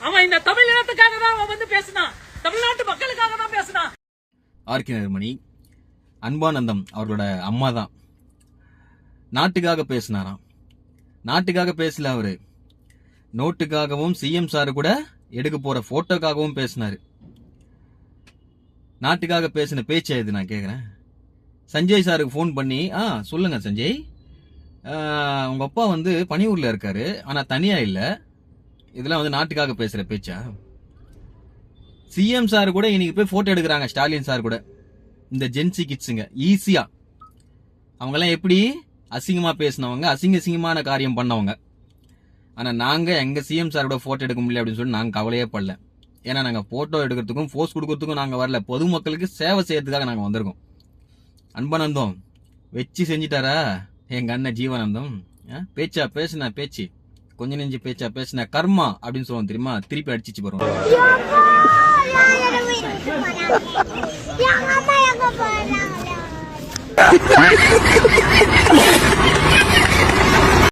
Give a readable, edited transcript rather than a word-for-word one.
அவன் இந்த தமிழ் இனத்துக்காக தான் அவன் வந்து பேசினான், தமிழ்நாட்டு மக்களுக்காக தான் பேசினான். ஆர்கே நகர்மணி அன்பானந்தம் அவர்களோட அம்மா தான் நாட்டுக்காக பேசினாராம். நாட்டுக்காக பேசல அவரு, நோட்டுக்காகவும் சிஎம் சாரு கூட எடுக்க போற போட்டோக்காகவும் பேசினாரு. நாட்டுக்காக பேசின பேச்சு இது நான் கேக்குறேன். சஞ்சய் சாருக்கு போன் பண்ணி சொல்லுங்க சஞ்சய், உங்க அப்பா வந்து பனியூர்ல இருக்காரு, ஆனா தனியா இல்ல, இதெல்லாம் வந்து நாட்டுக்காக பேசுற பேச்சா? சிஎம் சார் கூட இன்னைக்கு போய் போட்டோ எடுக்கிறாங்க ஸ்டாலின் சார் கூட. இந்த ஜென்சி கிட்ஸுங்க ஈஸியா அவங்க எல்லாம் எப்படி அசிங்கமா பேசினவங்க, அசிங்கமான காரியம் பண்ணவங்க. ஆனா நாங்க எங்க சிஎம் சாரோட போட்டோ எடுக்க முடியல அப்படின்னு சொல்லி நாங்க கவலையே படல. ஏன்னா நாங்க போட்டோ எடுக்கிறதுக்கும் போஸ்ட் கொடுக்கறதுக்கும் நாங்க வரல, பொதுமக்களுக்கு சேவை செய்யறதுக்காக நாங்க வந்திருக்கோம். அன்பானந்தம் வச்சு செஞ்சிட்டாரா எங்க அண்ணன் ஜீவானந்தம்? பேச்சா பேசுன பேச்சு, கொஞ்ச நெஞ்சு பேச்சா பேசுன கர்மா அப்படின்னு சொல்லுவோம் தெரியுமா, திருப்பி அடிச்சிச்சு போறோம். Yang apa yang kau pernah lihat?